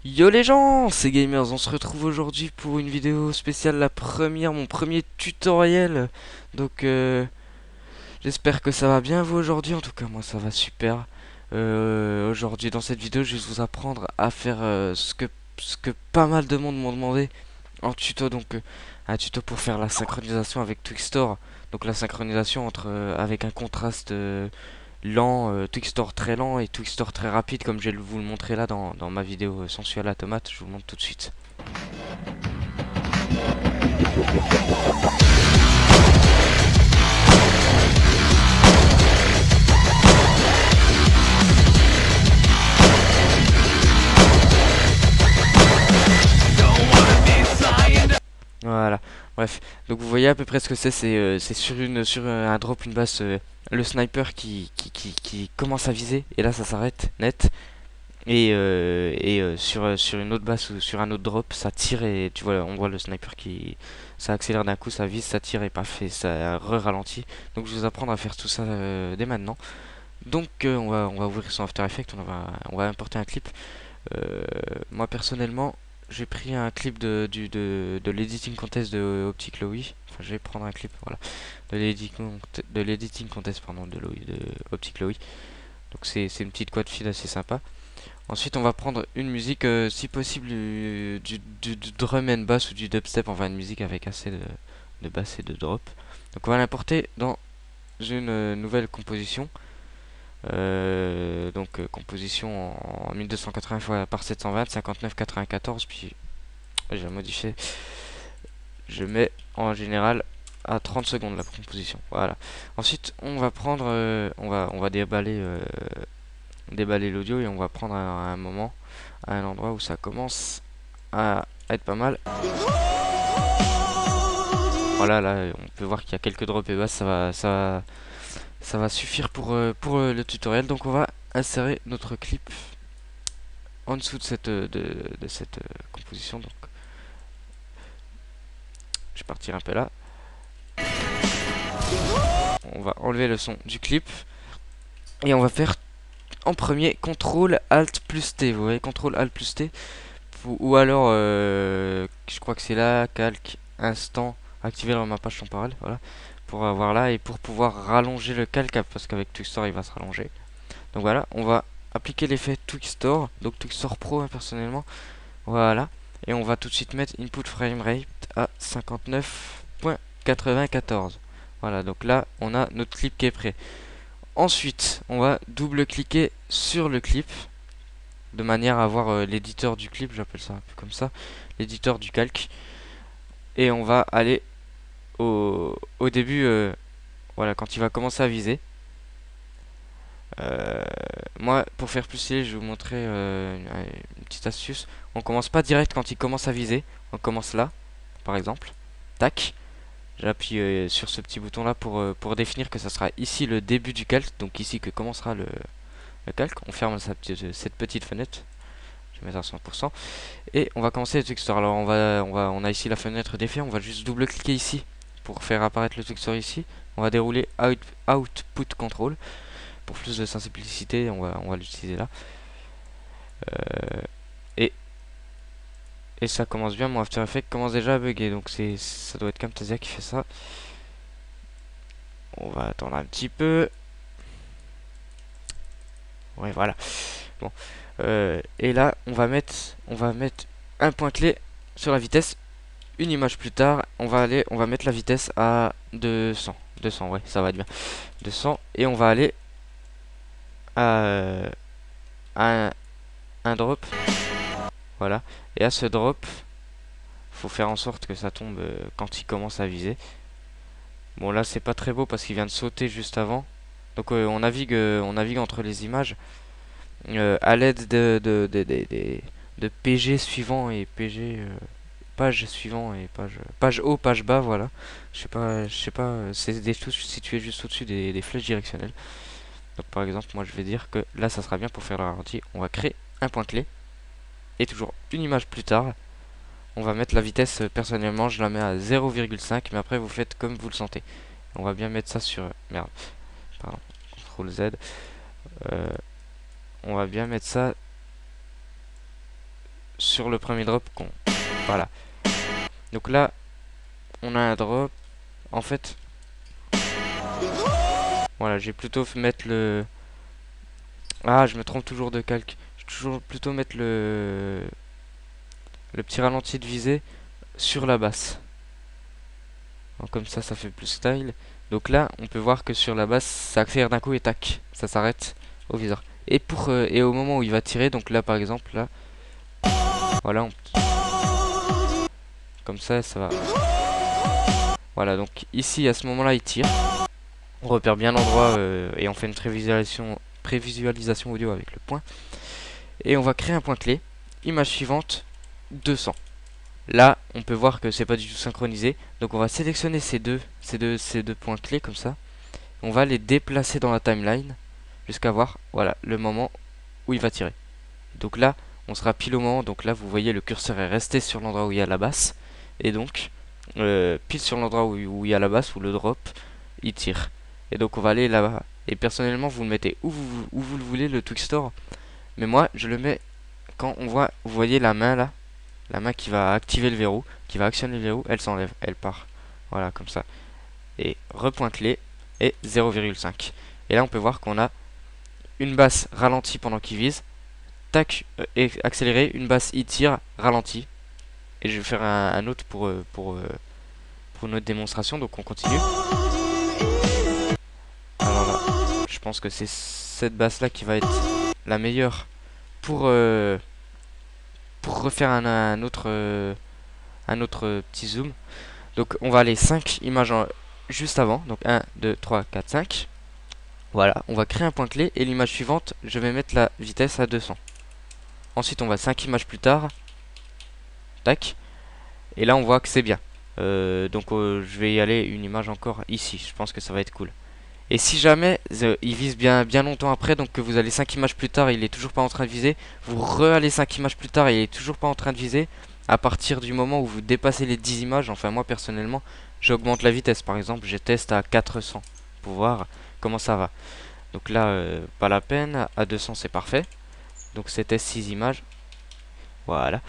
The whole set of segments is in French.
Yo les gens, c'est Gamers, on se retrouve aujourd'hui pour une vidéo spéciale, la première, mon premier tutoriel. Donc j'espère que ça va bien vous aujourd'hui, en tout cas moi ça va super. Aujourd'hui dans cette vidéo je vais vous apprendre à faire ce que pas mal de monde m'ont demandé en tuto. Donc un tuto pour faire la synchronisation avec Twixtor. Donc la synchronisation entre avec un contraste lent, Twixtor très lent et Twixtor très rapide, comme je vais vous le montrer là dans ma vidéo sensuelle à tomate. Je vous le montre tout de suite. Voilà, bref. Donc vous voyez à peu près ce que c'est sur un drop, une basse, le sniper qui commence à viser, et là ça s'arrête net. Et sur une autre basse ou sur un autre drop, ça tire et tu vois, on voit le sniper qui ça accélère d'un coup, ça vise, ça tire et paf, et ça re-ralentit. Donc je vais vous apprendre à faire tout ça dès maintenant. Donc on va ouvrir son After Effects, on va importer un clip. Euh, Moi personnellement, j'ai pris un clip de l'editing contest de Optic Lowy. Enfin, je vais prendre un clip, voilà, de l'editing contest, pardon, de Optic Lowy. Donc c'est une petite quad feed assez sympa. Ensuite, on va prendre une musique, si possible, du drum and bass ou du dubstep. Enfin, une musique avec assez de bass et de drop. Donc, on va l'importer dans une nouvelle composition. Composition en 1280 par 720, 59,94. Puis, j'ai modifié. Je mets en général à 30 secondes la composition. Voilà. Ensuite, on va prendre, on va déballer l'audio et on va prendre un moment, à un endroit où ça commence à être pas mal. Voilà, là, on peut voir qu'il y a quelques drops et basses, ça va suffire pour le tutoriel. Donc on va insérer notre clip en dessous de cette composition. Donc je vais partir un peu là. On va enlever le son du clip et on va faire en premier CTRL ALT plus T. Vous voyez, CTRL ALT plus T. Ou alors, je crois que c'est là, calque, instant, activer le remappage temporel, voilà, pour avoir là et pour pouvoir rallonger le calque, parce qu'avec Twixtor il va se rallonger. Donc voilà, on va appliquer l'effet Twixtor, donc Twixtor Pro hein, personnellement, voilà, et on va tout de suite mettre input frame rate à 59,94. Voilà, donc là on a notre clip qui est prêt. Ensuite, on va double-cliquer sur le clip de manière à avoir l'éditeur du clip, j'appelle ça un peu comme ça, l'éditeur du calque. Et on va aller au début, voilà, quand il va commencer à viser. Euh, Moi, pour faire plus stylé, je vais vous montrer une petite astuce. On commence pas direct quand il commence à viser, on commence là, par exemple. Tac, j'appuie sur ce petit bouton là pour définir que ça sera ici le début du calque, donc ici que commencera le calque. On ferme cette petite fenêtre. Je vais mettre à 100%. Et on va commencer le texture. Alors on a ici la fenêtre d'effet. On va juste double-cliquer ici pour faire apparaître le texture ici. On va dérouler Output Control pour plus de simplicité. On va l'utiliser là. Euh, et, et ça commence bien. Mon After Effects commence déjà à bugger. Donc ça doit être Camtasia qui fait ça. On va attendre un petit peu. Ouais, voilà. Bon. Et là, on va mettre un point clé sur la vitesse. Une image plus tard, on va mettre la vitesse à 200. 200, ouais, ça va être bien. 200, et on va aller à un drop. Voilà. Et à ce drop, faut faire en sorte que ça tombe quand il commence à viser. Bon, là, c'est pas très beau parce qu'il vient de sauter juste avant. Donc, on navigue entre les images à l'aide de PG suivant et PG page suivant et page haut, page bas, voilà. Je sais pas, c'est des touches situées juste au-dessus des flèches directionnelles. Donc par exemple, moi je vais dire que là ça sera bien pour faire le ralenti. On va créer un point clé et toujours une image plus tard, on va mettre la vitesse. Personnellement, je la mets à 0,5, mais après vous faites comme vous le sentez. On va bien mettre ça sur merde, pardon, CTRL Z. Euh, on va bien mettre ça sur le premier drop qu'on... Voilà. Donc là, on a un drop. En fait, voilà, j'ai plutôt mettre le... Ah, je me trompe toujours de calque. Je vais toujours plutôt mettre le petit ralenti de visée sur la basse. Donc, comme ça fait plus style. Donc là, on peut voir que sur la basse, ça accélère d'un coup et tac, ça s'arrête au viseur. Et au moment où il va tirer, donc là par exemple, là, voilà, comme ça va. Voilà, donc ici à ce moment-là, il tire. On repère bien l'endroit et on fait une prévisualisation audio avec le point. Et on va créer un point clé. Image suivante, 200. Là, on peut voir que c'est pas du tout synchronisé. Donc on va sélectionner ces deux points clés comme ça. On va les déplacer dans la timeline jusqu'à voir, voilà, le moment où il va tirer. Donc là, on sera pile au moment. Donc là, vous voyez, le curseur est resté sur l'endroit où il y a la basse. Et donc, pile sur l'endroit où il y a la basse, où le drop, il tire. Et donc on va aller là-bas. Et personnellement, vous le mettez où vous le voulez, le Twixtor. Mais moi, je le mets quand on voit, vous voyez la main là, la main qui va activer le verrou, qui va actionner le verrou, elle s'enlève, elle part. Voilà, comme ça. Et repoint clé et 0,5. Et là, on peut voir qu'on a une basse ralentie pendant qu'il vise, tac, et accéléré, une basse il tire, ralenti. Et je vais faire un autre pour notre démonstration, donc on continue. Alors là, je pense que c'est cette basse là qui va être la meilleure pour refaire un autre petit zoom. Donc on va aller 5 images juste avant. Donc 1, 2, 3, 4, 5. Voilà, on va créer un point clé et l'image suivante, je vais mettre la vitesse à 200. Ensuite on va 5 images plus tard. Tac. Et là on voit que c'est bien. Donc je vais y aller une image encore ici. Je pense que ça va être cool. Et si jamais il vise bien longtemps après, donc que vous allez 5 images plus tard et il est toujours pas en train de viser, vous re-allez 5 images plus tard et il est toujours pas en train de viser, à partir du moment où vous dépassez les 10 images, enfin moi personnellement, j'augmente la vitesse. Par exemple, je teste à 400 pour voir comment ça va. Donc là, pas la peine, à 200 c'est parfait. Donc c'était 6 images. Voilà.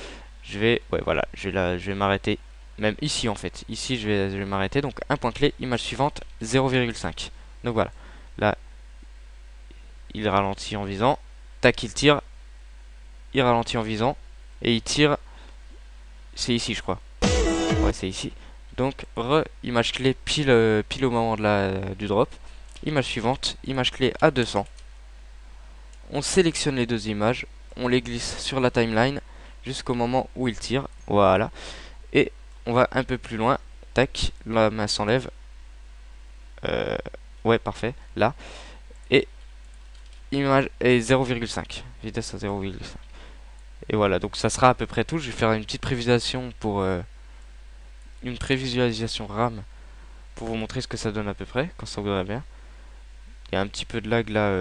Voilà, je vais m'arrêter. Même ici en fait. Ici je vais m'arrêter. Donc un point clé, image suivante, 0,5. Donc voilà. Là, il ralentit en visant. Tac, il tire. Il ralentit en visant. Et il tire. C'est ici, je crois. Ouais, c'est ici. Donc, image clé pile au moment du drop. Image suivante, image clé à 200. On sélectionne les deux images. On les glisse sur la timeline jusqu'au moment où il tire. Voilà. Et on va un peu plus loin. Tac, la main s'enlève. Ouais, parfait. Là. Et image et 0,5. Vitesse à 0,5. Et voilà, donc ça sera à peu près tout. Je vais faire une petite prévisualisation pour une prévisualisation RAM pour vous montrer ce que ça donne à peu près quand ça voudrait bien. Il y a un petit peu de lag là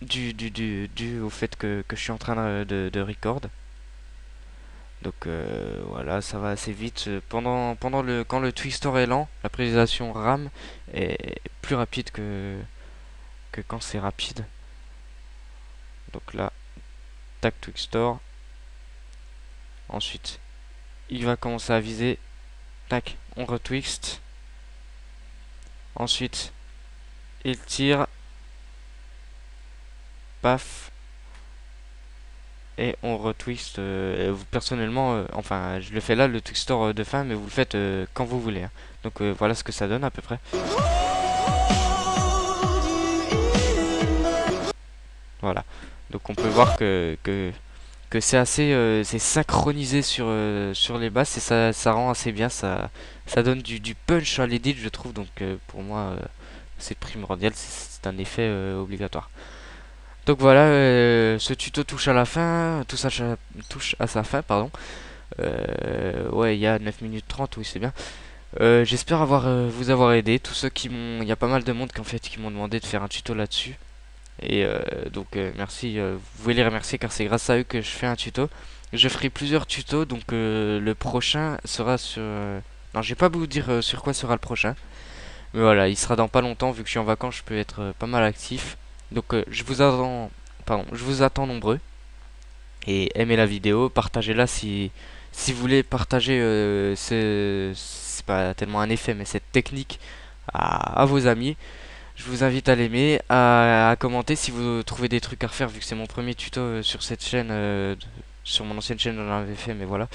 dû au fait que je suis en train de record. Donc voilà, ça va assez vite. Quand le Twixtor est lent, la prévisualisation RAM est plus rapide que quand c'est rapide. Donc là, tac Twixtor. Ensuite, il va commencer à viser. Tac, on retwixt. Ensuite, il tire. Paf. Et on retwist. Personnellement, enfin, je le fais là, le Twixtor de fin, mais vous le faites quand vous voulez. Hein. Donc voilà ce que ça donne à peu près. Voilà. Donc on peut voir que c'est assez c'est synchronisé sur les basses et ça rend assez bien, ça donne du punch à l'edit, je trouve. Donc pour moi c'est primordial, c'est un effet obligatoire. Donc voilà, ce tuto touche à la fin, tout ça touche à sa fin, pardon. Ouais, il y a 9 minutes 30, oui c'est bien. J'espère vous avoir aidé, tous ceux qui m'ont, il y a pas mal de monde qui m'ont demandé de faire un tuto là-dessus. Et donc merci, vous pouvez les remercier car c'est grâce à eux que je fais un tuto. Je ferai plusieurs tutos, donc le prochain sera sur... non, je vais pas vous dire sur quoi sera le prochain. Mais voilà, il sera dans pas longtemps, vu que je suis en vacances, je peux être pas mal actif. Donc je vous attends nombreux. et aimez la vidéo, partagez-la si vous voulez partager c'est pas tellement un effet, mais cette technique à vos amis. Je vous invite à l'aimer, à commenter si vous trouvez des trucs à refaire, vu que c'est mon premier tuto sur cette chaîne. Sur mon ancienne chaîne, j'en avais fait, mais voilà.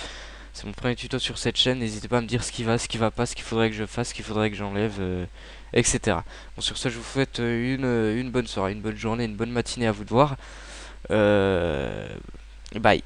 C'est mon premier tuto sur cette chaîne. N'hésitez pas à me dire ce qui va pas, ce qu'il faudrait que je fasse, ce qu'il faudrait que j'enlève, etc. Bon, sur ce, je vous souhaite une bonne soirée, une bonne journée, une bonne matinée à vous de voir. Bye.